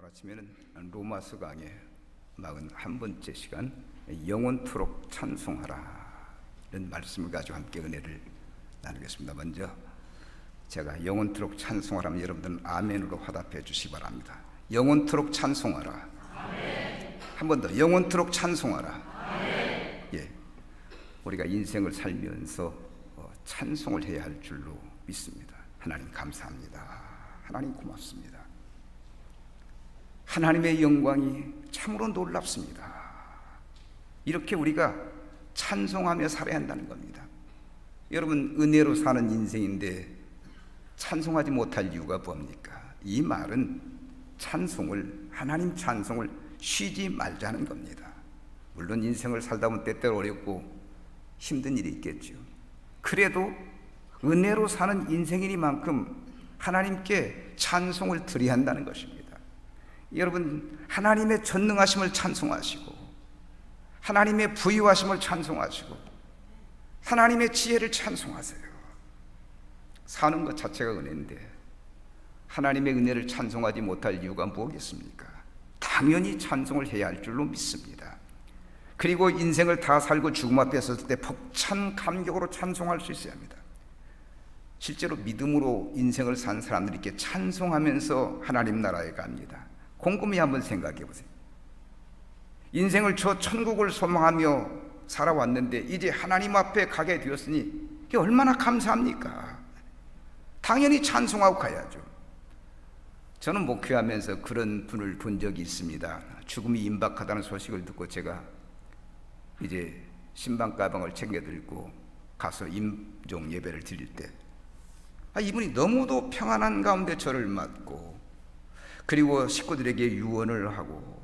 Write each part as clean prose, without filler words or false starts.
오늘 아침에는 로마서 강의 41번째 시간 영원토록 찬송하라는 말씀을 가지고 함께 은혜를 나누겠습니다. 먼저 제가 영원토록 찬송하라면 여러분들은 아멘으로 화답해 주시기 바랍니다. 영원토록 찬송하라. 한 번 더 영원토록 찬송하라. 예, 우리가 인생을 살면서 찬송을 해야 할 줄로 믿습니다. 하나님 감사합니다. 하나님 고맙습니다. 하나님의 영광이 참으로 놀랍습니다. 이렇게 우리가 찬송하며 살아야 한다는 겁니다. 여러분, 은혜로 사는 인생인데 찬송하지 못할 이유가 뭡니까? 이 말은 하나님 찬송을 쉬지 말자는 겁니다. 물론 인생을 살다 보면 때때로 어렵고 힘든 일이 있겠죠. 그래도 은혜로 사는 인생이니만큼 하나님께 찬송을 드려야 한다는 것입니다. 여러분, 하나님의 전능하심을 찬송하시고 하나님의 부유하심을 찬송하시고 하나님의 지혜를 찬송하세요. 사는 것 자체가 은혜인데 하나님의 은혜를 찬송하지 못할 이유가 무엇이겠습니까? 당연히 찬송을 해야 할 줄로 믿습니다. 그리고 인생을 다 살고 죽음 앞에 섰을 때 벅찬 감격으로 찬송할 수 있어야 합니다. 실제로 믿음으로 인생을 산 사람들이 이렇게 찬송하면서 하나님 나라에 갑니다. 곰곰이 한번 생각해 보세요. 인생을 저 천국을 소망하며 살아왔는데 이제 하나님 앞에 가게 되었으니 이게 얼마나 감사합니까? 당연히 찬송하고 가야죠. 저는 목회하면서 그런 분을 본 적이 있습니다. 죽음이 임박하다는 소식을 듣고 제가 이제 신방 가방을 챙겨 들고 가서 임종 예배를 드릴 때 이분이 너무도 평안한 가운데 저를 맞고 그리고 식구들에게 유언을 하고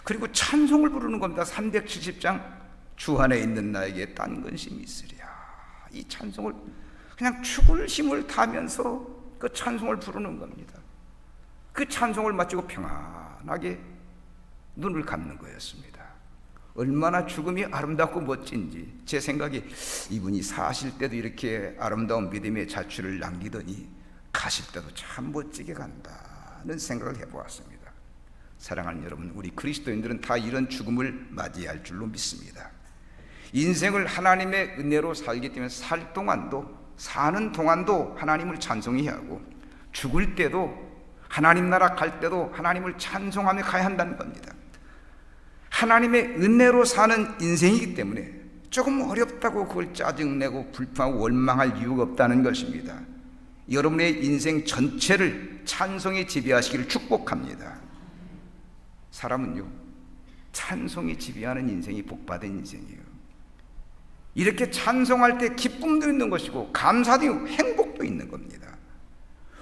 그리고 찬송을 부르는 겁니다. 370장 주 안에 있는 나에게 딴 근심이 있으랴. 이 찬송을 그냥 죽을 힘을 다하면서 그 찬송을 부르는 겁니다. 그 찬송을 마치고 평안하게 눈을 감는 거였습니다. 얼마나 죽음이 아름답고 멋진지 제 생각에 이분이 사실 때도 이렇게 아름다운 믿음의 자취를 남기더니 가실 때도 참 멋지게 간다는 생각을 해보았습니다. 사랑하는 여러분, 우리 그리스도인들은 다 이런 죽음을 맞이할 줄로 믿습니다. 인생을 하나님의 은혜로 살기 때문에 사는 동안도 하나님을 찬송해야 하고 죽을 때도 하나님 나라 갈 때도 하나님을 찬송하며 가야 한다는 겁니다. 하나님의 은혜로 사는 인생이기 때문에 조금 어렵다고 그걸 짜증내고 불평하고 원망할 이유가 없다는 것입니다. 여러분의 인생 전체를 찬송이 지배하시기를 축복합니다. 사람은요, 찬송이 지배하는 인생이 복받은 인생이에요. 이렇게 찬송할 때 기쁨도 있는 것이고 감사도 있고 행복도 있는 겁니다.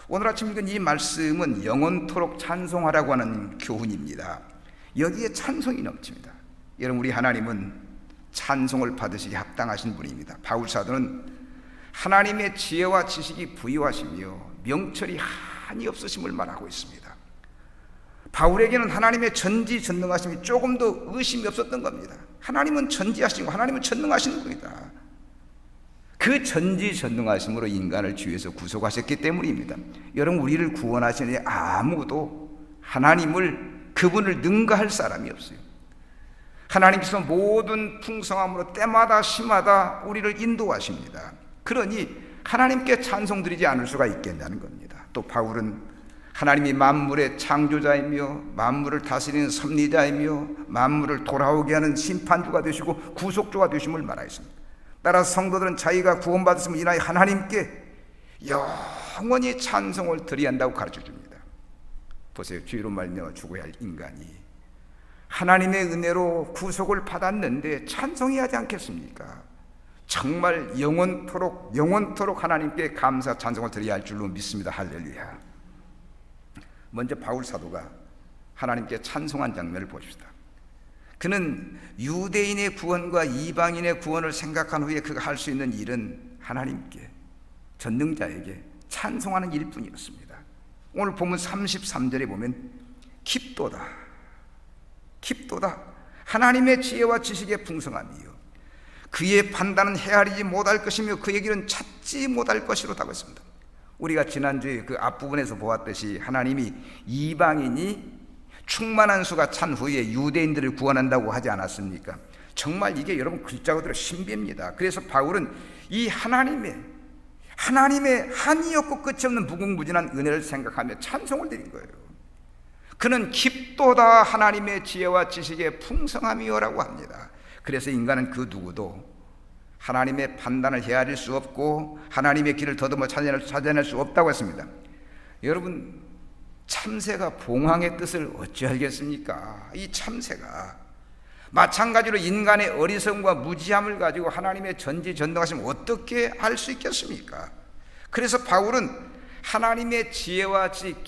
오늘 아침 읽은 이 말씀은 영원토록 찬송하라고 하는 교훈입니다. 여기에 찬송이 넘칩니다. 여러분, 우리 하나님은 찬송을 받으시기 합당하신 분입니다. 바울 사도는 하나님의 지혜와 지식이 부유하시며 명철이 한이 없으심을 말하고 있습니다. 바울에게는 하나님의 전지전능하심이 조금도 의심이 없었던 겁니다. 하나님은 전지하시고 하나님은 전능하신 분이다. 그 전지전능하심으로 인간을 죄에서 구속하셨기 때문입니다. 여러분, 우리를 구원하시는 아무도 그분을 능가할 사람이 없어요. 하나님께서 모든 풍성함으로 때마다 시마다 우리를 인도하십니다. 그러니 하나님께 찬송드리지 않을 수가 있겠냐는 겁니다. 또 바울은 하나님이 만물의 창조자이며 만물을 다스리는 섭리자이며 만물을 돌아오게 하는 심판주가 되시고 구속주가 되심을 말하였습니다. 따라서 성도들은 자기가 구원받았음을 인하여 하나님께 영원히 찬송을 드려야 한다고 가르쳐줍니다. 보세요. 죄로 말미암아 죽어야 할 인간이 하나님의 은혜로 구속을 받았는데 찬송해야 하지 않겠습니까? 정말 영원토록 하나님께 감사 찬송을 드려야 할 줄로 믿습니다. 할렐루야. 먼저 바울 사도가 하나님께 찬송한 장면을 보십시다. 그는 유대인의 구원과 이방인의 구원을 생각한 후에 그가 할 수 있는 일은 하나님께, 전능자에게 찬송하는 일뿐이었습니다. 오늘 보면 33절에 보면 깊도다 하나님의 지혜와 지식의 풍성함이요 그의 판단은 헤아리지 못할 것이며 그의 길은 찾지 못할 것이로다고 했습니다. 우리가 지난주에 그 앞부분에서 보았듯이 하나님이 이방인이 충만한 수가 찬 후에 유대인들을 구원한다고 하지 않았습니까? 정말 이게 여러분 글자 그대로 신비입니다. 그래서 바울은 이 하나님의 한이 없고 끝이 없는 무궁무진한 은혜를 생각하며 찬송을 드린 거예요. 그는 깊도다 하나님의 지혜와 지식의 풍성함이요라고 합니다. 그래서 인간은 그 누구도 하나님의 판단을 헤아릴 수 없고 하나님의 길을 더듬어 찾아낼 수 없다고 했습니다. 여러분, 참새가 봉황의 뜻을 어찌 알겠습니까? 이 참새가 마찬가지로 인간의 어리석음과 무지함을 가지고 하나님의 전지전능하심을 어떻게 알 수 있겠습니까? 그래서 바울은 하나님의 지혜와 지식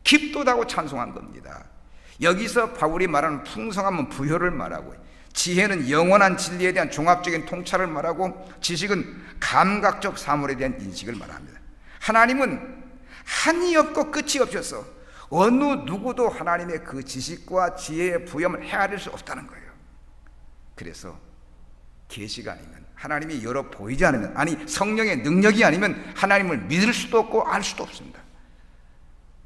깊도다고 찬송한 겁니다. 여기서 바울이 말하는 풍성함은 부효를 말하고, 지혜는 영원한 진리에 대한 종합적인 통찰을 말하고, 지식은 감각적 사물에 대한 인식을 말합니다. 하나님은 한이 없고 끝이 없어서 어느 누구도 하나님의 그 지식과 지혜의 부여함을 헤아릴 수 없다는 거예요. 그래서 계시가 아니면, 하나님이 열어 보이지 않으면, 아니 성령의 능력이 아니면 하나님을 믿을 수도 없고 알 수도 없습니다.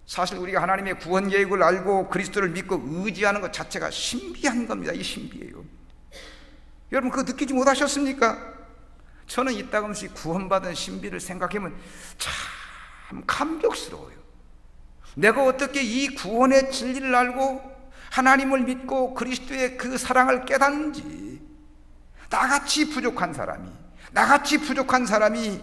사실 우리가 하나님의 구원 계획을 알고 그리스도를 믿고 의지하는 것 자체가 신비한 겁니다. 이 신비예요. 여러분 그거 느끼지 못하셨습니까? 저는 이따금씩 구원받은 신비를 생각하면 참 감격스러워요. 내가 어떻게 이 구원의 진리를 알고 하나님을 믿고 그리스도의 그 사랑을 깨닫는지, 나같이 부족한 사람이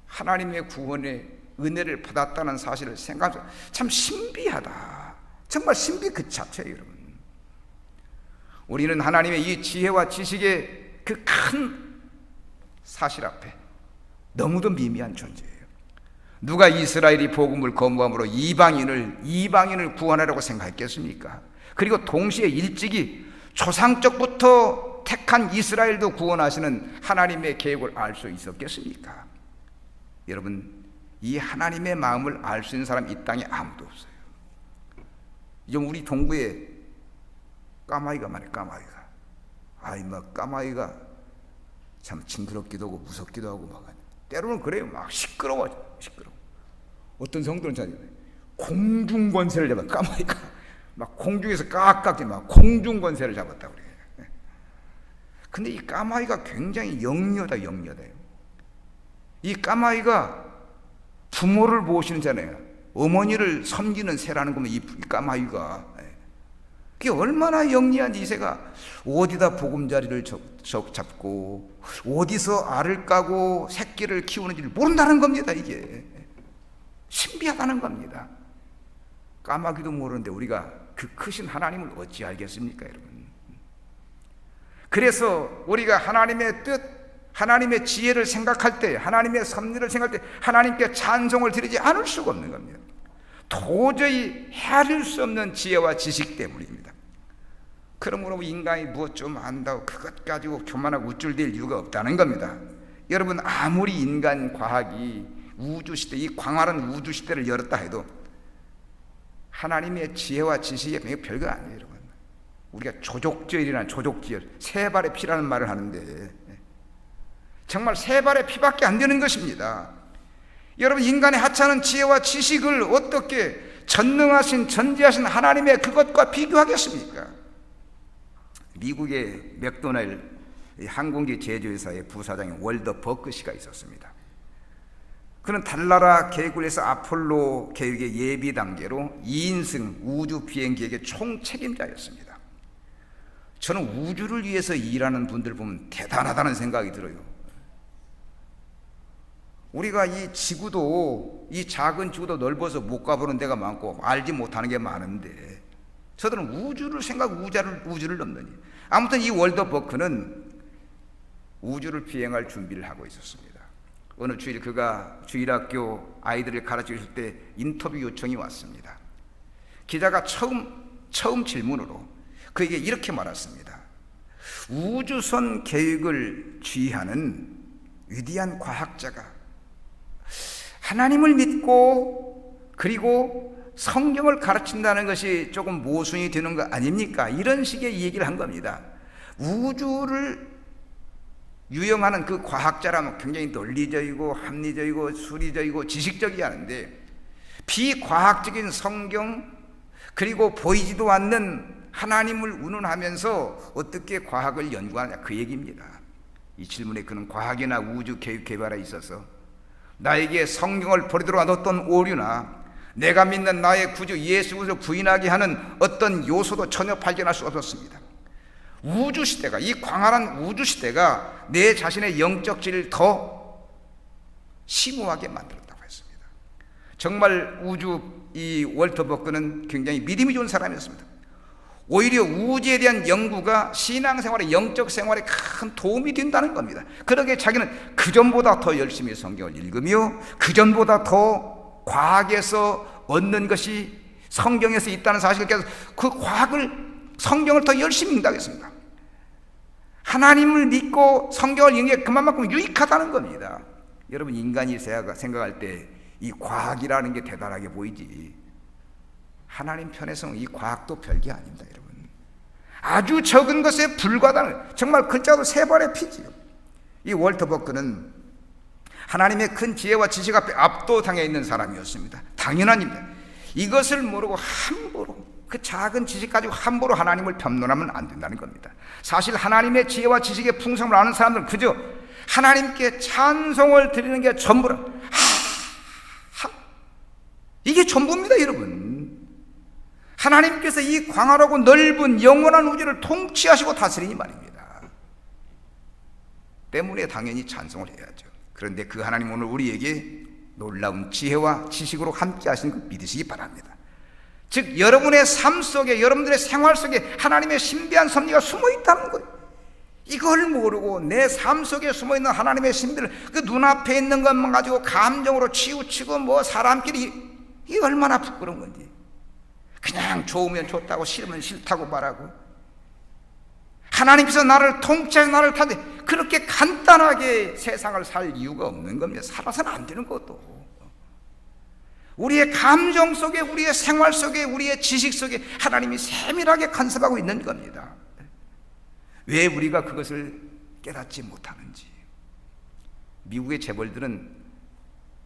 하나님의 구원의 은혜를 받았다는 사실을 생각하면서 참 신비하다. 정말 신비 그 자체예요. 여러분, 우리는 하나님의 이 지혜와 지식의 그 큰 사실 앞에 너무도 미미한 존재예요. 누가 이스라엘이 복음을 거부함으로 이방인을 구원하려고 생각했겠습니까? 그리고 동시에 일찍이 조상적부터 택한 이스라엘도 구원하시는 하나님의 계획을 알 수 있었겠습니까? 여러분, 이 하나님의 마음을 알 수 있는 사람 이 땅에 아무도 없어요. 좀 우리 동구에 까마귀가 많아요. 까마귀가 참 징그럽기도 하고 무섭기도 하고 막 때로는 그래요. 막 시끄러워. 어떤 성도는 자기 공중 권세를 잡아, 까마귀가 막 공중에서 깍깍지 막 공중 권세를 잡았다 그래. 근데 이 까마귀가 굉장히 영리하다요. 이 까마귀가 부모를 모시는잖아요. 어머니를 섬기는 새라는 거면 이 까마귀가, 그게 얼마나 영리한지, 이 새가 어디다 보금자리를 잡고 어디서 알을 까고 새끼를 키우는지를 모른다는 겁니다. 이게 신비하다는 겁니다. 까마귀도 모르는데 우리가 그 크신 하나님을 어찌 알겠습니까, 여러분? 그래서 우리가 하나님의 뜻, 하나님의 지혜를 생각할 때, 하나님의 섭리를 생각할 때 하나님께 찬송을 드리지 않을 수가 없는 겁니다. 도저히 헤아릴 수 없는 지혜와 지식 때문입니다. 그러므로 인간이 무엇 좀 안다고 그것 가지고 교만하고 우쭐댈 이유가 없다는 겁니다. 여러분, 아무리 인간 과학이 우주시대, 이 광활한 우주시대를 열었다 해도 하나님의 지혜와 지식이 별거 아니에요. 여러분, 우리가 조족지혈이라는 조족지혈, 세 발의 피라는 말을 하는데 정말 세 발의 피밖에 안 되는 것입니다. 여러분, 인간의 하찮은 지혜와 지식을 어떻게 전능하신 전지하신 하나님의 그것과 비교하겠습니까? 미국의 맥도날드 항공기 제조회사의 부사장인 월더 버크시가 있었습니다. 그는 달나라 계획을 해서 아폴로 계획의 예비 단계로 2인승 우주 비행기획의 총책임자였습니다. 저는 우주를 위해서 일하는 분들 보면 대단하다는 생각이 들어요. 우리가 이 지구도, 이 작은 지구도 넓어서 못 가보는 데가 많고 알지 못하는 게 많은데 저들은 우주를 넘느니. 아무튼 이 월더 버크는 우주를 비행할 준비를 하고 있었습니다. 어느 주일 그가 주일학교 아이들을 가르쳐 주실 때 인터뷰 요청이 왔습니다. 기자가 처음 질문으로 그에게 이렇게 말했습니다. 우주선 계획을 지휘하는 위대한 과학자가 하나님을 믿고 그리고 성경을 가르친다는 것이 조금 모순이 되는 거 아닙니까? 이런 식의 얘기를 한 겁니다. 우주를 유형하는 그 과학자라면 굉장히 논리적이고 합리적이고 수리적이고 지식적이야 하는데, 비과학적인 성경 그리고 보이지도 않는 하나님을 운운하면서 어떻게 과학을 연구하냐, 그 얘기입니다. 이 질문에 그는 과학이나 우주 교육 개발에 있어서 나에게 성경을 버리도록 한 어떤 오류나 내가 믿는 나의 구주 예수 그리스도를 부인하게 하는 어떤 요소도 전혀 발견할 수 없었습니다. 우주 시대가, 이 광활한 우주 시대가 내 자신의 영적 질을 더 심오하게 만들었다고 했습니다. 정말 이 월터 버크는 굉장히 믿음이 좋은 사람이었습니다. 오히려 우주에 대한 연구가 신앙생활의 영적 생활에 큰 도움이 된다는 겁니다. 그러기에 자기는 그전보다 더 열심히 성경을 읽으며 그전보다 더 과학에서 얻는 것이 성경에서 있다는 사실을 깨서 그 성경을 더 열심히 읽는다고 했습니다. 하나님을 믿고 성경을 읽는 게 그만큼 유익하다는 겁니다. 여러분, 인간이 생각할 때 이 과학이라는 게 대단하게 보이지, 하나님 편에서는 이 과학도 별게 아닙니다. 여러분, 아주 적은 것에 불과하다는, 정말 글자도 세 발의 피지요. 이 월터 버크는 하나님의 큰 지혜와 지식 앞에 압도당해 있는 사람이었습니다. 당연한 일입니다. 이것을 모르고 함부로, 그 작은 지식 가지고 함부로 하나님을 변론하면 안 된다는 겁니다. 사실 하나님의 지혜와 지식의 풍성을 아는 사람들은 그저 하나님께 찬송을 드리는 게 전부라. 이게 전부입니다. 여러분, 하나님께서 이 광활하고 넓은 영원한 우주를 통치하시고 다스리니 말입니다. 때문에 당연히 찬송을 해야죠. 그런데 그 하나님 오늘 우리에게 놀라운 지혜와 지식으로 함께 하시는 것 믿으시기 바랍니다. 즉, 여러분의 삶 속에, 여러분들의 생활 속에 하나님의 신비한 섭리가 숨어 있다는 거예요. 이걸 모르고 내 삶 속에 숨어 있는 하나님의 신비를 그 눈앞에 있는 것만 가지고 감정으로 치우치고 사람끼리, 이게 얼마나 부끄러운 건지. 그냥 좋으면 좋다고 싫으면 싫다고 말하고, 하나님께서 나를 통치해서 나를 타는데 그렇게 간단하게 세상을 살 이유가 없는 겁니다. 살아서는 안 되는 것도. 우리의 감정 속에, 우리의 생활 속에, 우리의 지식 속에 하나님이 세밀하게 간섭하고 있는 겁니다. 왜 우리가 그것을 깨닫지 못하는지. 미국의 재벌들은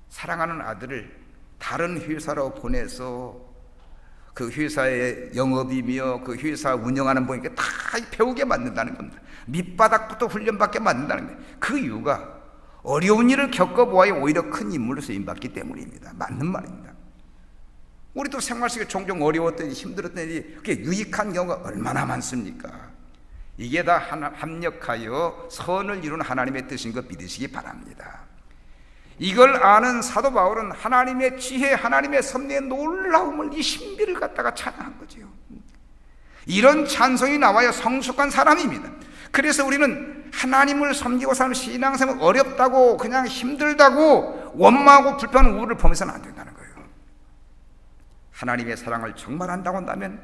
사랑하는 아들을 다른 회사로 보내서 그 회사의 영업이며 그 회사 운영하는 분에게 다 배우게 만든다는 겁니다. 밑바닥부터 훈련받게 만든다는 거예요. 그 이유가 어려운 일을 겪어보아야 오히려 큰 인물로 쓰임받기 때문입니다. 맞는 말입니다. 우리도 생활 속에 종종 어려웠던 일, 힘들었던 일이 그게 유익한 경우가 얼마나 많습니까? 이게 다 합력하여 선을 이루는 하나님의 뜻인 것 믿으시기 바랍니다. 이걸 아는 사도 바울은 하나님의 지혜, 하나님의 섭리의 놀라움을, 이 신비를 갖다가 찬양한 거죠. 이런 찬송이 나와야 성숙한 사람입니다. 그래서 우리는 하나님을 섬기고 사는 신앙생활 어렵다고, 그냥 힘들다고 원망하고 불평하는 우울을 보면서는 안 된다는 거예요. 하나님의 사랑을 정말 한다고 한다면,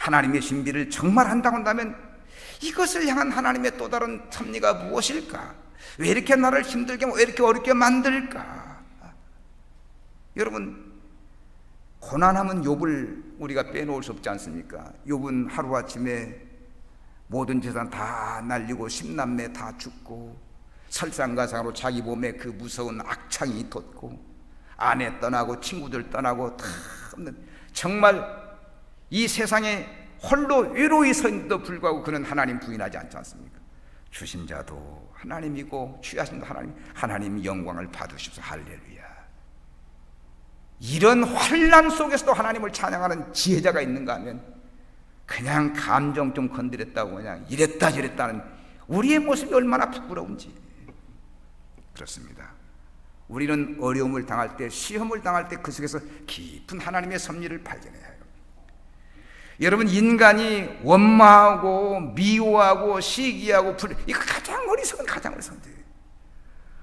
하나님의 신비를 정말 한다고 한다면, 이것을 향한 하나님의 또 다른 섭리가 무엇일까? 왜 이렇게 나를 힘들게, 왜 이렇게 어렵게 만들까? 여러분, 고난하면 욥을 우리가 빼놓을 수 없지 않습니까? 욥은 하루아침에 모든 재산 다 날리고 10남매 다 죽고 설상가상으로 자기 몸에 그 무서운 악창이 돋고 아내 떠나고 친구들 떠나고 다 없는, 정말 이 세상에 홀로 외로이 서 있는데도 불구하고 그는 하나님 부인하지 않지 않습니까? 주신 자도 하나님이고 취하신 자도 하나님 영광을 받으십시오. 할렐루야. 이런 환난 속에서도 하나님을 찬양하는 지혜자가 있는가 하면, 그냥 감정 좀 건드렸다고 그냥 이랬다 저랬다는 우리의 모습이 얼마나 부끄러운지. 그렇습니다. 우리는 어려움을 당할 때, 시험을 당할 때 그 속에서 깊은 하나님의 섭리를 발견해야 해요. 여러분, 인간이 원망하고 미워하고 시기하고 이거 가장 어리석은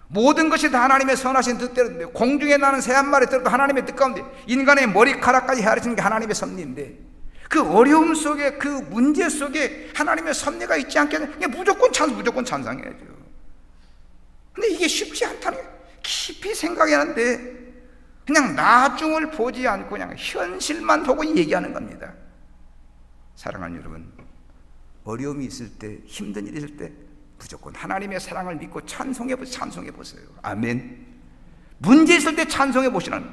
모든 것이 다 하나님의 선하신 뜻대로, 공중에 나는 새 한 마리 들어도 하나님의 뜻 가운데 인간의 머리카락까지 헤아리시는 게 하나님의 섭리인데, 그 어려움 속에, 그 문제 속에 하나님의 섭리가 있지 않겠냐? 무조건 찬성해야죠. 근데 이게 쉽지 않다는 거예요. 깊이 생각하는데 그냥 나중을 보지 않고 그냥 현실만 보고 얘기하는 겁니다. 사랑하는 여러분, 어려움이 있을 때, 힘든 일이 있을 때 무조건 하나님의 사랑을 믿고 찬송해 보세요. 아멘. 문제 있을 때 찬송해 보시라는,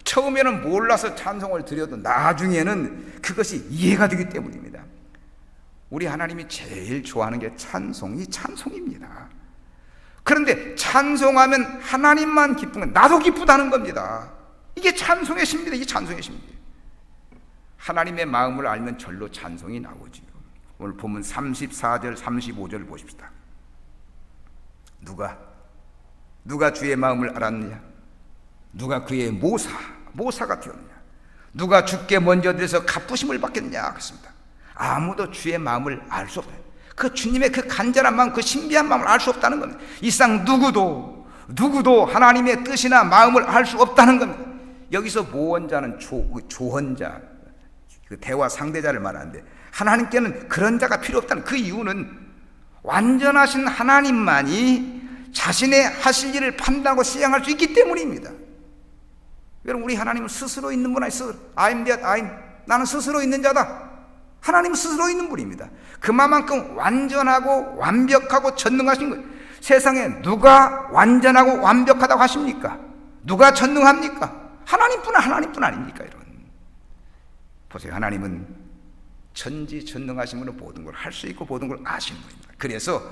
처음에는 몰라서 찬송을 드려도 나중에는 그것이 이해가 되기 때문입니다. 우리 하나님이 제일 좋아하는 게 찬송입니다. 그런데 찬송하면 하나님만 기쁘면 나도 기쁘다는 겁니다. 이게 찬송의 신비다. 이게 찬송의 신비. 하나님의 마음을 알면 절로 찬송이 나오지요. 오늘 본문 34절 35절 보십시다. 누가 주의 마음을 알았느냐? 누가 그의 모사가 되었느냐? 누가 주께 먼저 드려서 갚으심을 받겠느냐? 그렇습니다. 아무도 주의 마음을 알 수 없어요. 그 주님의 그 간절한 마음, 그 신비한 마음을 알 수 없다는 겁니다. 이 세상 누구도 하나님의 뜻이나 마음을 알 수 없다는 겁니다. 여기서 모원자는 조언자, 그 대화 상대자를 말하는데, 하나님께는 그런 자가 필요 없다는 그 이유는 완전하신 하나님만이 자신의 하실 일을 판단하고 시행할 수 있기 때문입니다. 여러분, 우리 하나님은 스스로 있는 분 아니에요. I'm that I'm. 나는 스스로 있는 자다. 하나님은 스스로 있는 분입니다. 그만큼 완전하고 완벽하고 전능하신 거예요. 세상에 누가 완전하고 완벽하다고 하십니까? 누가 전능합니까? 하나님뿐 아닙니까, 여러분? 보세요. 하나님은 전지전능하신 분은 모든 걸 할 수 있고 모든 걸 아시는 분입니다. 그래서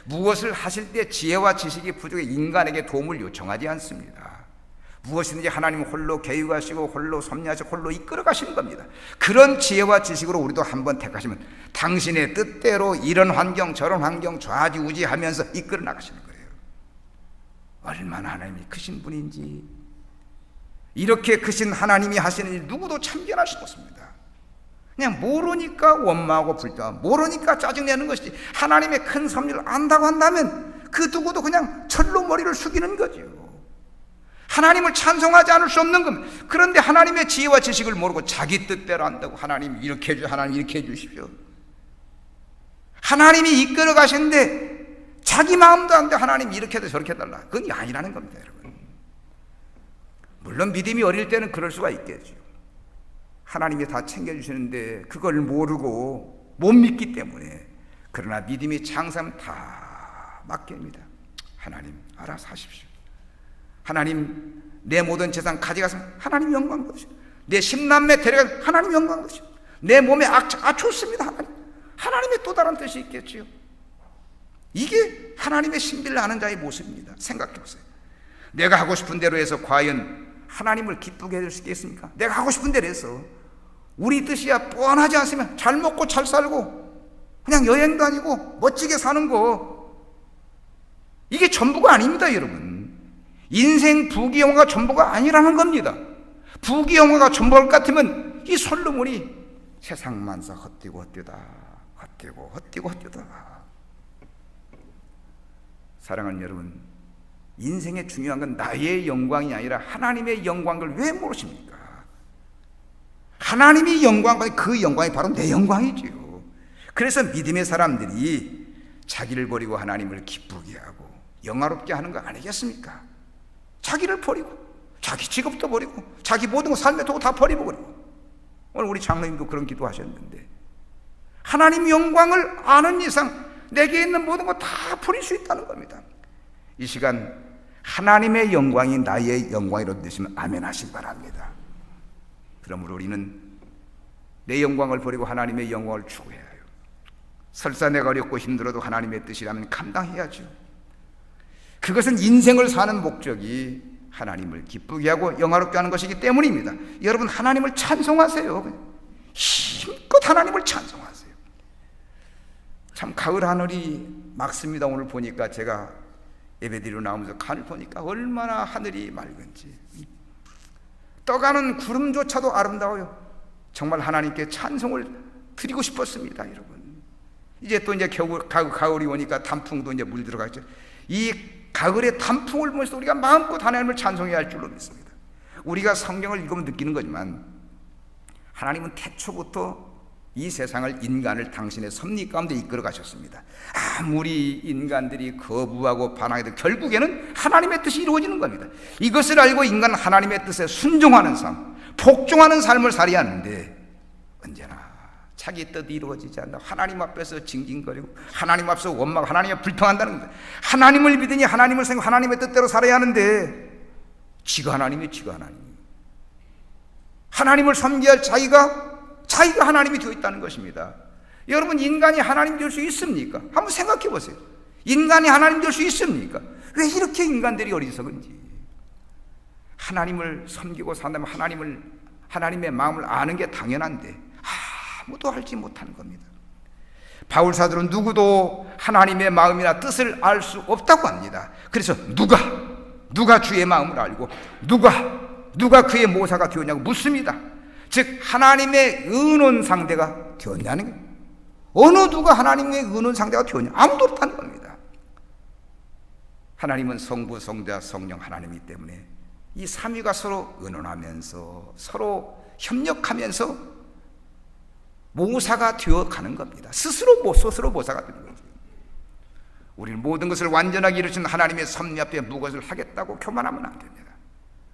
무엇을 하실 때 지혜와 지식이 부족해 인간에게 도움을 요청하지 않습니다. 무엇이든지 하나님은 홀로 계획하시고 홀로 섭리하시고 홀로 이끌어 가시는 겁니다. 그런 지혜와 지식으로 우리도 한번 택하시면 당신의 뜻대로 이런 환경 저런 환경 좌지우지하면서 이끌어 나가시는 거예요. 얼마나 하나님이 크신 분인지, 이렇게 크신 하나님이 하시는 일 누구도 참견할 수 없습니다. 그냥 모르니까 원망하고 불평하고 모르니까 짜증내는 것이지, 하나님의 큰 섭리를 안다고 한다면 그 누구도 그냥 철로 머리를 숙이는 거죠. 하나님을 찬송하지 않을 수 없는 겁니다. 그런데 하나님의 지혜와 지식을 모르고 자기 뜻대로 한다고, 하나님 이렇게 해주십시오, 하나님 이렇게 해주십시오. 하나님이 이끌어 가시는데 자기 마음도 안 돼, 하나님 이렇게 해도 저렇게 해달라. 그건 아니라는 겁니다, 여러분. 물론 믿음이 어릴 때는 그럴 수가 있겠죠. 하나님이 다 챙겨주시는데 그걸 모르고 못 믿기 때문에. 그러나 믿음이 장사하면 다 맡깁니다. 하나님 알아서 하십시오. 하나님 내 모든 재산 가져가서 하나님 영광 받으시오. 내 10남매 데려가서 하나님 영광 받으시오. 내 몸에 좋습니다. 하나님의 또 다른 뜻이 있겠지요. 이게 하나님의 신비를 아는 자의 모습입니다. 생각해 보세요. 내가 하고 싶은 대로 해서 과연 하나님을 기쁘게 해줄 수 있겠습니까? 내가 하고 싶은 대로 해서 우리 뜻이야 뻔하지 않으면 잘 먹고 잘 살고 그냥 여행 다니고 멋지게 사는 거, 이게 전부가 아닙니다, 여러분. 인생 부귀영화가 전부가 아니라는 겁니다. 부귀영화가 전부일 것 같으면 이 솔로몬이 세상 만사 헛되고 헛되다, 헛되고 헛되고 헛되다. 사랑하는 여러분, 인생의 중요한 건 나의 영광이 아니라 하나님의 영광을 왜 모르십니까? 하나님이 영광 받는 그 영광이 바로 내 영광이지요. 그래서 믿음의 사람들이 자기를 버리고 하나님을 기쁘게 하고 영화롭게 하는 거 아니겠습니까? 자기를 버리고 자기 직업도 버리고 자기 모든 거 삶의 도구 다 버리고 그리고. 오늘 우리 장로님도 그런 기도 하셨는데, 하나님 영광을 아는 이상 내게 있는 모든 거 다 버릴 수 있다는 겁니다. 이 시간 하나님의 영광이 나의 영광이라고 되시면 아멘 하시기 바랍니다. 그러므로 우리는 내 영광을 버리고 하나님의 영광을 추구해야 해요. 설사 내가 어렵고 힘들어도 하나님의 뜻이라면 감당해야죠. 그것은 인생을 사는 목적이 하나님을 기쁘게 하고 영화롭게 하는 것이기 때문입니다. 여러분, 하나님을 찬송하세요. 힘껏 하나님을 찬송하세요. 참 가을 하늘이 맑습니다. 오늘 보니까 제가 예배드리러 나오면서 하늘 보니까 얼마나 하늘이 맑은지, 떠가는 구름조차도 아름다워요. 정말 하나님께 찬송을 드리고 싶었습니다, 여러분. 이제 또 이제 가을이 오니까 단풍도 이제 물 들어가죠. 이 가을의 단풍을 보면서 우리가 마음껏 하나님을 찬송해야 할 줄로 믿습니다. 우리가 성경을 읽으면 느끼는 거지만 하나님은 태초부터 이 세상을, 인간을 당신의 섭리 가운데 이끌어 가셨습니다. 아무리 인간들이 거부하고 반항해도 결국에는 하나님의 뜻이 이루어지는 겁니다. 이것을 알고 인간은 하나님의 뜻에 순종하는 삶, 복종하는 삶을 살아야 하는데 언제나 자기 뜻이 이루어지지 않는다. 하나님 앞에서 징징거리고 하나님 앞에서 원망, 하나님에 불평한다는 겁니다. 하나님을 믿으니 하나님을 생각, 하나님의 뜻대로 살아야 하는데 지가 하나님이 하나님을 섬겨야 할 자기가 하나님이 되어 있다는 것입니다. 여러분, 인간이 하나님 될 수 있습니까? 한번 생각해 보세요. 인간이 하나님 될 수 있습니까? 왜 이렇게 인간들이 어리석은지. 하나님을 섬기고 산다면 하나님의 마음을 아는 게 당연한데 아무도 알지 못하는 겁니다. 바울 사도는 누구도 하나님의 마음이나 뜻을 알 수 없다고 합니다. 그래서 누가 주의 마음을 알고 누가 그의 모사가 되었냐고 묻습니다. 즉 하나님의 의논 상대가 되었냐는 거예요. 어느 누가 하나님의 의논 상대가 되었냐? 아무도 없다는 겁니다. 하나님은 성부, 성자, 성령 하나님이기 때문에 이 삼위가 서로 의논하면서 서로 협력하면서 모사가 되어가는 겁니다. 스스로 모사가 되는 거죠. 우리는 모든 것을 완전하게 이루신 하나님의 섭리 앞에 무엇을 하겠다고 교만하면 안 됩니다.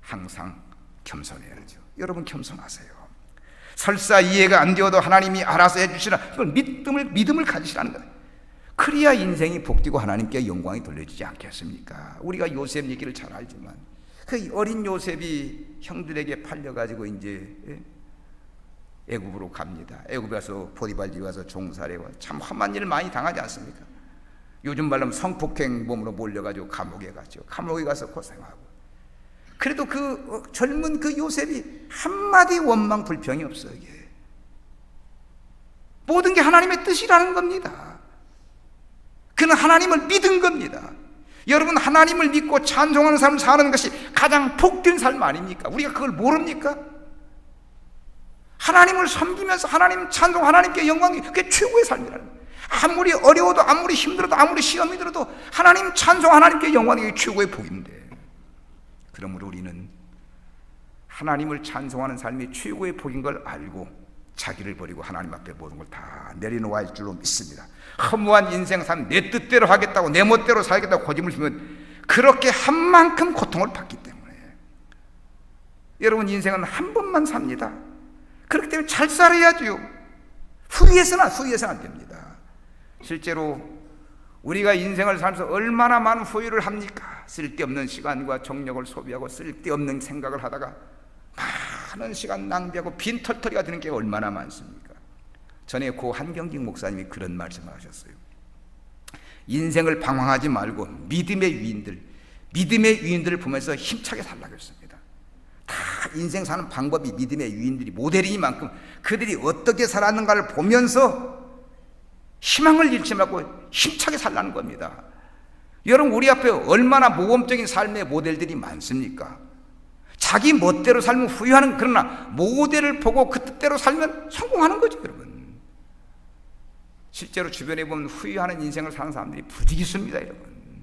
항상 겸손해야죠. 여러분, 겸손하세요. 설사 이해가 안 되어도 하나님이 알아서 해주시라, 이걸 믿음을 가지시라는 거예요. 그래야 인생이 복되고 하나님께 영광이 돌려지지 않겠습니까? 우리가 요셉 얘기를 잘 알지만 그 어린 요셉이 형들에게 팔려가지고 이제 애굽으로 갑니다. 애굽에 가서 보디발 집에 가서 종살이와 참 험한 일을 많이 당하지 않습니까? 요즘 말로 성폭행범으로 몰려가지고 감옥에 갔죠. 감옥에 가서 고생하고. 그래도 그 젊은 그 요셉이 한마디 원망 불평이 없어요. 이게 모든 게 하나님의 뜻이라는 겁니다. 그는 하나님을 믿은 겁니다. 여러분, 하나님을 믿고 찬송하는 삶을 사는 것이 가장 복된 삶 아닙니까? 우리가 그걸 모릅니까? 하나님을 섬기면서 하나님 찬송, 하나님께 영광이, 그게 최고의 삶이라는 거예요. 아무리 어려워도, 아무리 힘들어도, 아무리 시험이 들어도 하나님 찬송, 하나님께 영광이, 그게 최고의 복인데, 그러므로 우리는 하나님을 찬송하는 삶이 최고의 복인 걸 알고 자기를 버리고 하나님 앞에 모든 걸 다 내려놓아야 할 줄로 믿습니다. 허무한 인생 삶, 내 뜻대로 하겠다고, 내 멋대로 살겠다고 고집을 피우면 그렇게 한 만큼 고통을 받기 때문에, 여러분, 인생은 한 번만 삽니다. 그렇기 때문에 잘 살아야죠. 후회해서는 안 됩니다. 실제로 우리가 인생을 살면서 얼마나 많은 후회를 합니까? 쓸데없는 시간과 정력을 소비하고 쓸데없는 생각을 하다가 많은 시간 낭비하고 빈털터리가 되는 게 얼마나 많습니까? 전에 고 한경직 목사님이 그런 말씀을 하셨어요. 인생을 방황하지 말고 믿음의 위인들을 보면서 힘차게 살라고 했습니다. 다 인생 사는 방법이 믿음의 위인들이 모델이니만큼 그들이 어떻게 살았는가를 보면서 희망을 잃지 말고 힘차게 살라는 겁니다. 여러분, 우리 앞에 얼마나 모범적인 삶의 모델들이 많습니까? 자기 멋대로 살면 후회하는, 그러나 모델을 보고 그 뜻대로 살면 성공하는 거죠. 여러분, 실제로 주변에 보면 후회하는 인생을 사는 사람들이 부득이 있습니다. 여러분,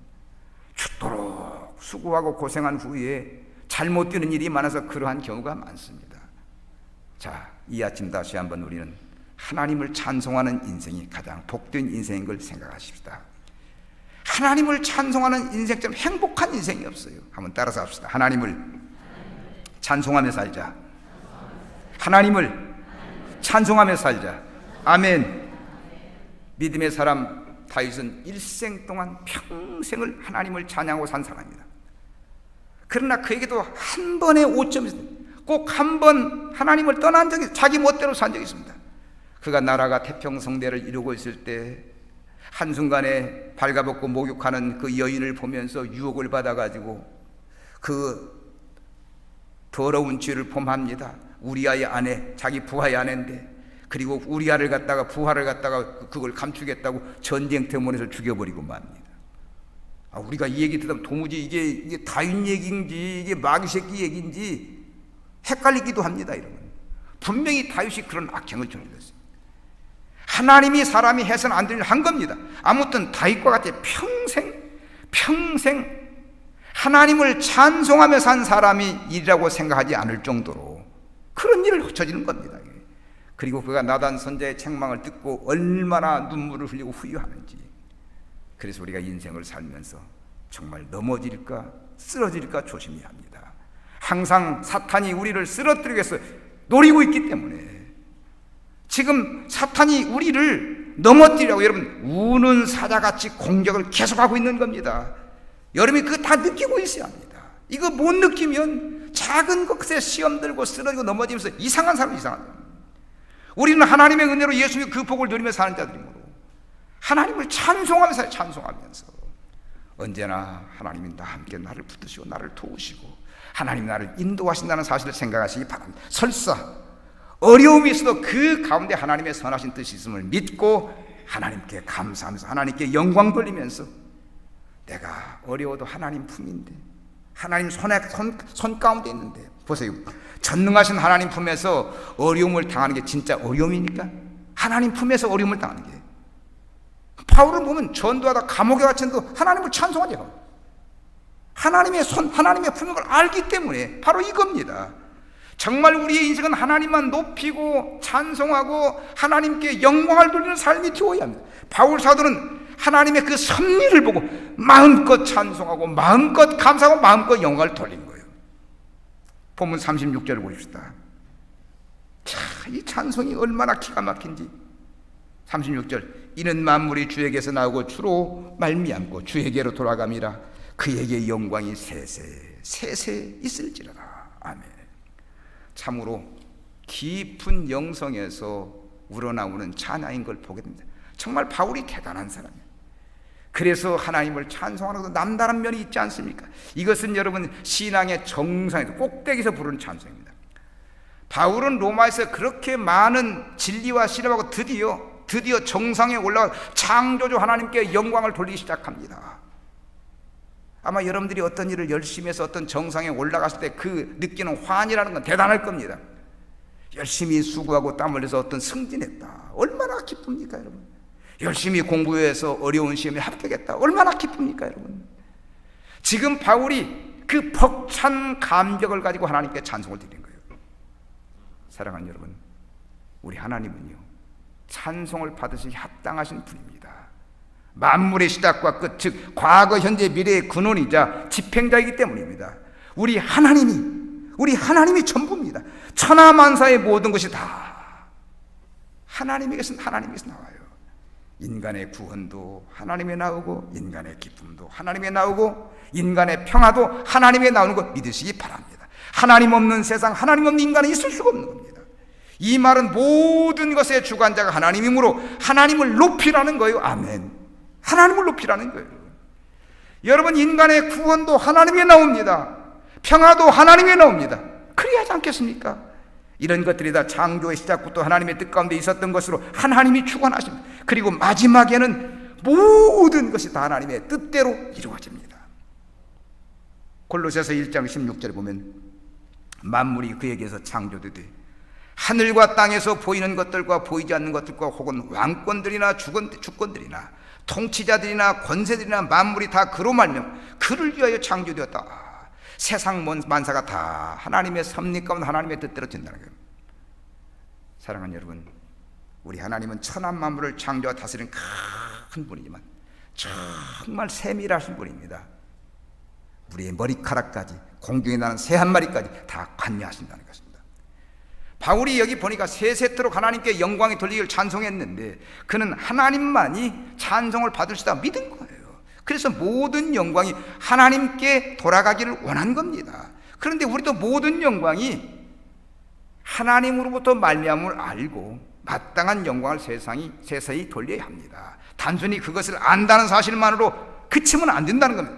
죽도록 수고하고 고생한 후에 잘못되는 일이 많아서 그러한 경우가 많습니다. 자, 이 아침 다시 한번 우리는 하나님을 찬송하는 인생이 가장 복된 인생인 걸 생각하십시다. 하나님을 찬송하는 인생처럼 행복한 인생이 없어요. 한번 따라서 합시다. 하나님을 찬송하며 살자. 하나님을 찬송하며 살자. 아멘. 믿음의 사람 다윗은 일생 동안 평생을 하나님을 찬양하고 산 사람입니다. 그러나 그에게도 한 번의 오점이 있습니다. 꼭 한 번 하나님을 떠난 적이, 자기 멋대로 산 적이 있습니다. 그가 나라가 태평성대를 이루고 있을 때 한순간에 발가벗고 목욕하는 그 여인을 보면서 유혹을 받아가지고 그 더러운 죄를 범합니다. 우리아의 아내, 자기 부하의 아내인데, 그리고 우리아를 갖다가, 부하를 갖다가 그걸 감추겠다고 전쟁터에서 죽여버리고 맙니다. 우리가 이 얘기 듣다 도무지 이게 다윗 얘기인지 이게 마귀 새끼 얘기인지 헷갈리기도 합니다. 여러분, 분명히 다윗이 그런 악행을 저질렀어요. 하나님이 사람이 해서는 안 되는 한 겁니다. 아무튼 다윗과 같이 평생 하나님을 찬송하며 산 사람이 일이라고 생각하지 않을 정도로 그런 일을 저지른 겁니다. 그리고 그가 나단 선자의 책망을 듣고 얼마나 눈물을 흘리고 후회하는지. 그래서 우리가 인생을 살면서 정말 넘어질까 쓰러질까 조심해야 합니다. 항상 사탄이 우리를 쓰러뜨리기 위해서 노리고 있기 때문에 지금 사탄이 우리를 넘어뜨리라고 여러분 우는 사자같이 공격을 계속하고 있는 겁니다. 여러분이 그거 다 느끼고 있어야 합니다. 이거 못 느끼면 작은 것에 시험 들고 쓰러지고 넘어지면서 이상한 사람이 이상한 사람. 우리는 하나님의 은혜로 예수님의 그 복을 누리며 사는 자들이므로 하나님을 찬송하면서 살아요. 찬송하면서 언제나 하나님이 나와 함께 나를 붙드시고 나를 도우시고 하나님이 나를 인도하신다는 사실을 생각하시기 바랍니다. 설사 어려움이 있어도 그 가운데 하나님의 선하신 뜻이 있음을 믿고 하나님께 감사하면서 하나님께 영광 돌리면서 내가 어려워도 하나님 품인데 하나님 손 가운데 있는데 보세요. 전능하신 하나님 품에서 어려움을 당하는 게 진짜 어려움입니까? 하나님 품에서 어려움을 당하는 게 바울을 보면 전도하다 감옥에 갇힌도 하나님을 찬송하죠. 하나님의 손, 하나님의 품인 걸 알기 때문에 바로 이겁니다. 정말 우리의 인생은 하나님만 높이고 찬송하고 하나님께 영광을 돌리는 삶이 되어야 합니다. 바울 사도는 하나님의 그 섭리를 보고 마음껏 찬송하고 마음껏 감사하고 마음껏 영광을 돌린 거예요. 본문 36절을 보십시다. 자, 이 찬송이 얼마나 기가 막힌지. 36절 이는 만물이 주에게서 나오고 주로 말미암고 주에게로 돌아감이라 그에게 영광이 세세 있을지라라. 아멘. 참으로 깊은 영성에서 우러나오는 찬양인 걸 보게 됩니다. 정말 바울이 대단한 사람이에요. 그래서 하나님을 찬송하는 것도 남다른 면이 있지 않습니까? 이것은 여러분 신앙의 정상에서 꼭대기에서 부르는 찬송입니다. 바울은 로마에서 그렇게 많은 진리와 실험하고 드디어 정상에 올라가 창조주 하나님께 영광을 돌리기 시작합니다. 아마 여러분들이 어떤 일을 열심히 해서 어떤 정상에 올라갔을 때 그 느끼는 환희라는 건 대단할 겁니다. 열심히 수고하고 땀 흘려서 어떤 승진했다. 얼마나 기쁩니까 여러분? 열심히 공부해서 어려운 시험에 합격했다. 얼마나 기쁩니까 여러분? 지금 바울이 그 벅찬 감격을 가지고 하나님께 찬송을 드린 거예요. 사랑하는 여러분, 우리 하나님은요 찬송을 받으시기 합당하신 분입니다. 만물의 시작과 끝, 즉 과거, 현재, 미래의 근원이자 집행자이기 때문입니다. 우리 하나님이 전부입니다. 천하만사의 모든 것이 다 하나님에게서 나와요. 인간의 구원도 하나님에 나오고 인간의 기쁨도 하나님에 나오고 인간의 평화도 하나님에 나오는 것 믿으시기 바랍니다. 하나님 없는 세상, 하나님 없는 인간은 있을 수가 없는 겁니다. 이 말은 모든 것의 주관자가 하나님이므로 하나님을 높이라는 거예요. 아멘. 하나님을 높이라는 거예요. 여러분, 인간의 구원도 하나님에 나옵니다. 평화도 하나님에 나옵니다. 그래야 하지 않겠습니까? 이런 것들이 다 창조의 시작부터 하나님의 뜻 가운데 있었던 것으로 하나님이 주관하십니다. 그리고 마지막에는 모든 것이 다 하나님의 뜻대로 이루어집니다. 골로새서 1장 16절에 보면 만물이 그에게서 창조되되 하늘과 땅에서 보이는 것들과 보이지 않는 것들과 혹은 왕권들이나 주권들이나 통치자들이나 권세들이나 만물이 다 그로 말미암아 그를 위하여 창조되었다. 세상 만사가 다 하나님의 섭리 가운데 하나님의 뜻대로 된다는 거예요. 사랑하는 여러분, 우리 하나님은 천하 만물을 창조와 다스리는 큰 분이지만 정말 세밀하신 분입니다. 우리의 머리카락까지, 공중에 나는 새 한 마리까지 다 관여하신다는 것입니다. 바울이 여기 보니까 세세토록 하나님께 영광이 돌리기를 찬송했는데 그는 하나님만이 찬송을 받을 수 있다 믿은 거예요. 그래서 모든 영광이 하나님께 돌아가기를 원한 겁니다. 그런데 우리도 모든 영광이 하나님으로부터 말미암음을 알고 마땅한 영광을 세상이 돌려야 합니다. 단순히 그것을 안다는 사실만으로 그치면 안 된다는 겁니다.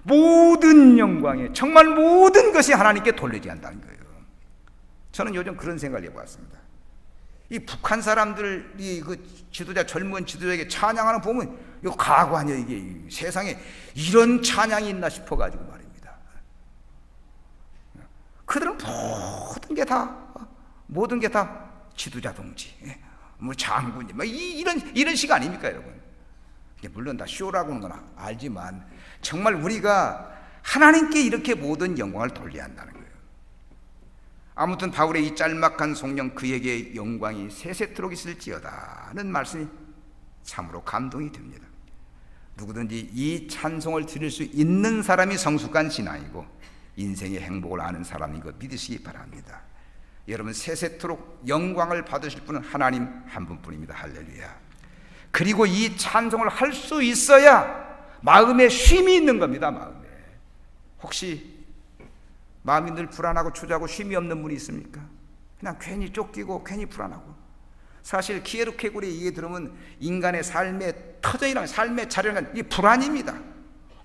모든 영광에 정말 모든 것이 하나님께 돌려져야 한다는 거예요. 저는 요즘 그런 생각을 해봤습니다. 이 북한 사람들이 그 젊은 지도자에게 찬양하는 보면 이거 가고 아니야. 이게 세상에 이런 찬양이 있나 싶어가지고 말입니다. 그들은 모든 게 다 지도자 동지, 뭐 장군님, 뭐 이런 식 아닙니까, 여러분? 물론 다 쇼라고는 건 알지만 정말 우리가 하나님께 이렇게 모든 영광을 돌려야 한다는 거예요. 아무튼 바울의 이 짤막한 성령 그에게 영광이 세세토록 있을지어다는 말씀이 참으로 감동이 됩니다. 누구든지 이 찬송을 드릴 수 있는 사람이 성숙한 신앙이고 인생의 행복을 아는 사람인 것 믿으시기 바랍니다. 여러분 세세토록 영광을 받으실 분은 하나님 한 분뿐입니다. 할렐루야. 그리고 이 찬송을 할 수 있어야 마음에 쉼이 있는 겁니다. 마음에. 혹시 마음이 늘 불안하고 초조하고 쉼이 없는 분이 있습니까? 그냥 괜히 쫓기고 괜히 불안하고. 사실 키에르케고르의 얘기 들으면 인간의 삶의 터전이랑 삶의 자료는 이 불안입니다.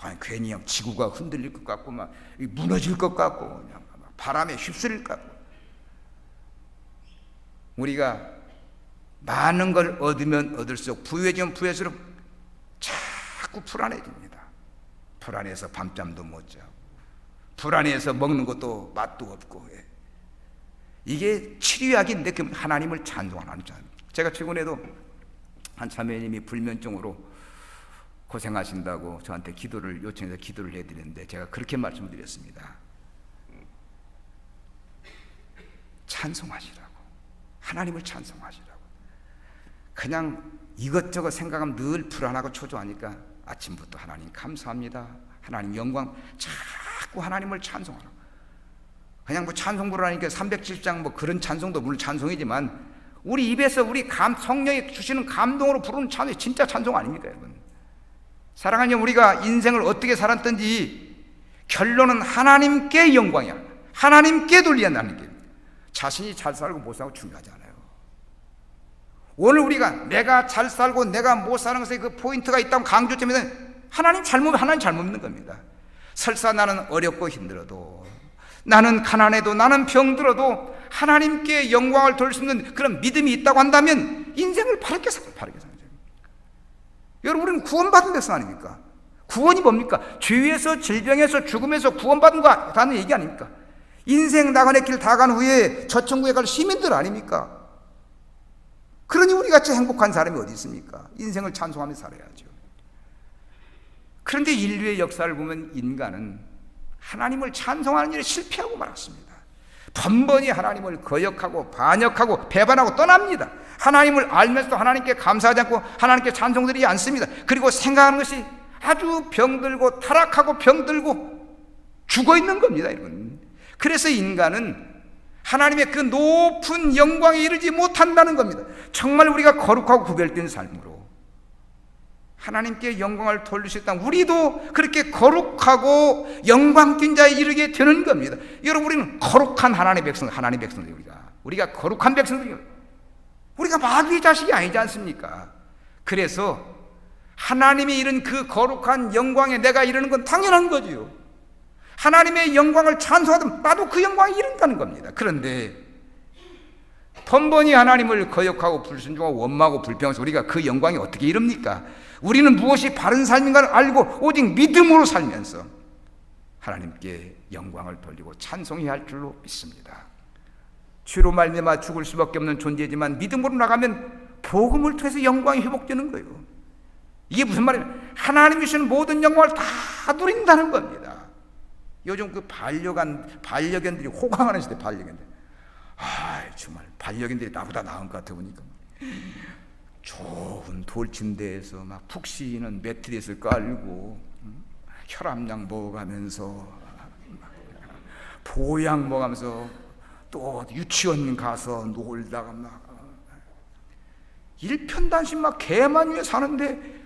아니, 괜히 지구가 흔들릴 것 같고 막 무너질 것 같고 그냥 바람에 휩쓸릴 것 같고. 우리가 많은 걸 얻으면 얻을수록 부유해지면 부유할수록 자꾸 불안해집니다. 불안해서 밤잠도 못 자고 불안해서 먹는 것도 맛도 없고. 이게 치료약인데 그 하나님을 찬송하는 자. 제가 최근에도 한 자매님이 불면증으로 고생하신다고 저한테 기도를 요청해서 기도를 해드렸는데 제가 그렇게 말씀드렸습니다. 찬송하시라고. 하나님을 찬송하시라고. 그냥 이것저것 생각하면 늘 불안하고 초조하니까 아침부터 하나님 감사합니다, 하나님 영광, 자꾸 하나님을 찬송하라고. 그냥 뭐 찬송 부르라니까 370장 뭐 그런 찬송도 물론 찬송이지만 우리 입에서 우리 성령이 주시는 감동으로 부르는 찬송이 진짜 찬송 아닙니까, 여러분? 사랑하는 우리가 인생을 어떻게 살았든지 결론은 하나님께 영광이야. 하나님께 돌려야하는 게. 자신이 잘 살고 못 살고 중요하지 않아요. 오늘 우리가 내가 잘 살고 내가 못 사는 것에 그 포인트가 있다면 강조점에는 하나님 잘못 믿는 겁니다. 설사 나는 어렵고 힘들어도, 나는 가난해도, 나는 병들어도 하나님께 영광을 돌릴 수 있는 그런 믿음이 있다고 한다면 인생을 바르게 살아요. 여러분, 우리는 구원받은 백성 아닙니까? 구원이 뭡니까? 죄에서, 질병에서, 죽음에서 구원받은 거라는 얘기 아닙니까? 인생 나간의 길 다 간 후에 저천국에 갈 시민들 아닙니까? 그러니 우리 같이 행복한 사람이 어디 있습니까? 인생을 찬송하며 살아야죠. 그런데 인류의 역사를 보면 인간은 하나님을 찬송하는 일에 실패하고 말았습니다. 번번이 하나님을 거역하고 반역하고 배반하고 떠납니다. 하나님을 알면서도 하나님께 감사하지 않고 하나님께 찬송드리지 않습니다. 그리고 생각하는 것이 아주 병들고 타락하고 병들고 죽어있는 겁니다, 여러분. 그래서 인간은 하나님의 그 높은 영광에 이르지 못한다는 겁니다. 정말 우리가 거룩하고 구별된 삶으로 하나님께 영광을 돌릴 수 있다면 우리도 그렇게 거룩하고 영광된 자에 이르게 되는 겁니다. 여러분, 우리는 거룩한 하나님의 백성들, 우리가 거룩한 백성들이에요. 우리가 마귀의 자식이 아니지 않습니까? 그래서 하나님이 이룬 그 거룩한 영광에 내가 이르는 건 당연한 거지요. 하나님의 영광을 찬송하면 나도 그 영광에 이른다는 겁니다. 그런데 번번이 하나님을 거역하고 불순종하고 원망하고 불평해서 우리가 그 영광에 어떻게 이릅니까? 우리는 무엇이 바른 삶인가를 알고 오직 믿음으로 살면서 하나님께 영광을 돌리고 찬송해야 할 줄로 믿습니다. 죄로 말미암아 죽을 수밖에 없는 존재지만 믿음으로 나가면 복음을 통해서 영광이 회복되는 거예요. 이게 무슨 말이에요? 하나님이 주시는 모든 영광을 다 누린다는 겁니다. 요즘 그 반려견들이 호강하는 시대. 반려견들, 정말 반려견들이 나보다 나은 것 같아 보니까 좋은 돌침대에서 막 푹 쉬는 매트리스를 깔고 혈압약 먹어가면서 보약 먹으면서 또 유치원 가서 놀다가 막 일편단심 막 개만 위해 사는데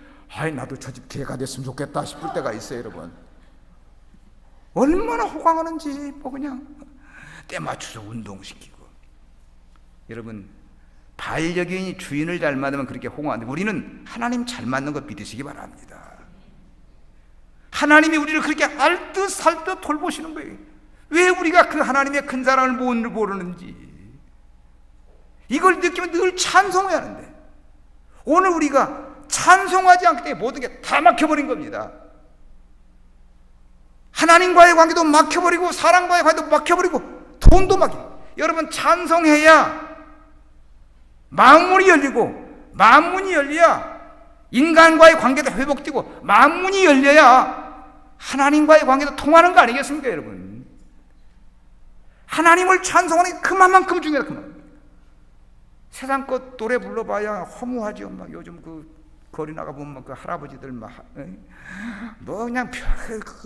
나도 저 집 개가 됐으면 좋겠다 싶을 때가 있어요, 여러분. 얼마나 호강하는지 뭐 그냥 때 맞춰서 운동시키고. 여러분, 반려견이 주인을 잘 맞으면 그렇게 호강하는데 우리는 하나님 잘 맞는 것 믿으시기 바랍니다. 하나님이 우리를 그렇게 알듯 살듯 돌보시는 거예요. 왜 우리가 그 하나님의 큰 사랑을 모르는지 이걸 느끼면 늘 찬송해야 하는데 오늘 우리가 찬송하지 않기 때문에 모든 게 다 막혀버린 겁니다. 하나님과의 관계도 막혀버리고 사랑과의 관계도 막혀버리고 돈도 막혀. 여러분, 찬송해야 만문이 열리고 만문이 열려야 인간과의 관계도 회복되고 만문이 열려야 하나님과의 관계도 통하는 거 아니겠습니까, 여러분? 하나님을 찬송하는 게 그만큼 중요하다. 그만큼. 세상 것 노래 불러봐야 허무하죠. 막 요즘 그 거리 나가 보면 그 할아버지들 막 뭐 그냥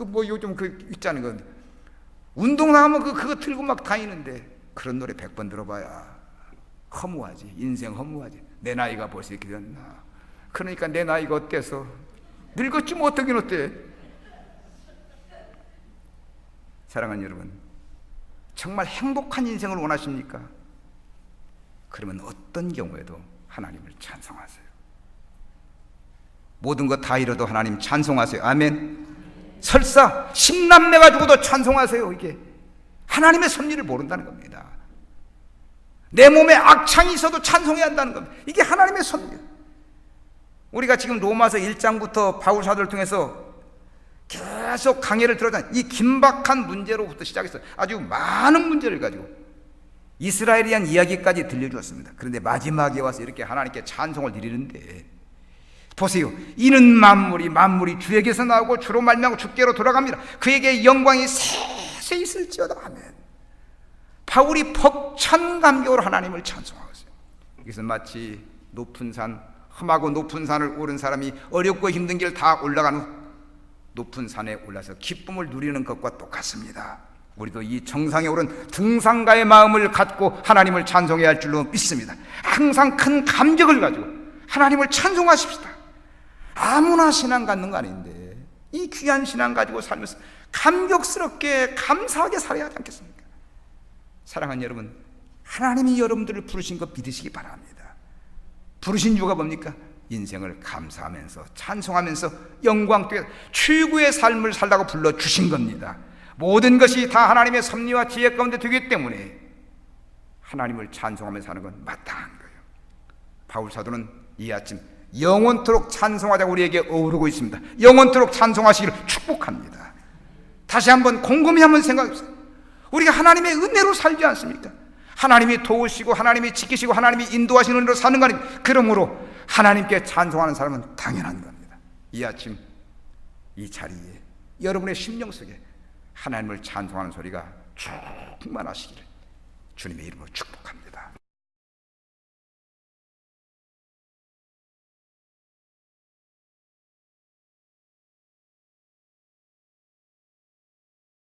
뭐 요즘 그 있잖아요. 운동 나가면 그거 들고 막 다니는데 그런 노래 100번 들어봐야 허무하지. 인생 허무하지. 내 나이가 벌써 이렇게 됐나. 그러니까 내 나이가 어때서? 늙었지 뭐 어떻긴 어때? 사랑하는 여러분, 정말 행복한 인생을 원하십니까? 그러면 어떤 경우에도 하나님을 찬송하세요. 모든 것 다 잃어도 하나님 찬송하세요. 아멘. 설사 10남매가 죽어도 찬송하세요. 이게 하나님의 섭리를 모른다는 겁니다. 내 몸에 악창이 있어도 찬송해야 한다는 겁니다. 이게 하나님의 섭리. 우리가 지금 로마서 1장부터 바울 사도를 통해서 계속 강해를 들어잖아요. 이 긴박한 문제로부터 시작해서 아주 많은 문제를 가지고 이스라엘에 대한 이야기까지 들려주었습니다. 그런데 마지막에 와서 이렇게 하나님께 찬송을 드리는데 보세요. 이는 만물이 주에게서 나오고 주로 말미암고 주께로 돌아갑니다. 그에게 영광이 세세 있을지어다. 아멘. 바울이 벅찬 감격으로 하나님을 찬송하고 있어요. 이것은 마치 높은 산, 험하고 높은 산을 오른 사람이 어렵고 힘든 길 다 올라간 후 높은 산에 올라서 기쁨을 누리는 것과 똑같습니다. 우리도 이 정상에 오른 등산가의 마음을 갖고 하나님을 찬송해야 할 줄로 믿습니다. 항상 큰 감격을 가지고 하나님을 찬송하십시다. 아무나 신앙 갖는 거 아닌데 이 귀한 신앙 가지고 살면서 감격스럽게 감사하게 살아야 하지 않겠습니까? 사랑하는 여러분, 하나님이 여러분들을 부르신 것 믿으시기 바랍니다. 부르신 이유가 뭡니까? 인생을 감사하면서 찬송하면서 영광되게 최고의 삶을 살라고 불러주신 겁니다. 모든 것이 다 하나님의 섭리와 지혜 가운데 되기 때문에 하나님을 찬송하면서 사는 건 마땅한 거예요. 바울 사도는 이 아침 영원토록 찬송하자고 우리에게 어우르고 있습니다. 영원토록 찬송하시기를 축복합니다. 다시 한번 곰곰이 한번 생각해보세요. 우리가 하나님의 은혜로 살지 않습니까? 하나님이 도우시고 하나님이 지키시고 하나님이 인도하시는 은혜로 사는 거 아닙니까? 그러므로 하나님께 찬송하는 사람은 당연한 겁니다. 이 아침 이 자리에 여러분의 심령 속에 하나님을 찬송하는 소리가 충만하시기를 주님의 이름으로 축복합니다.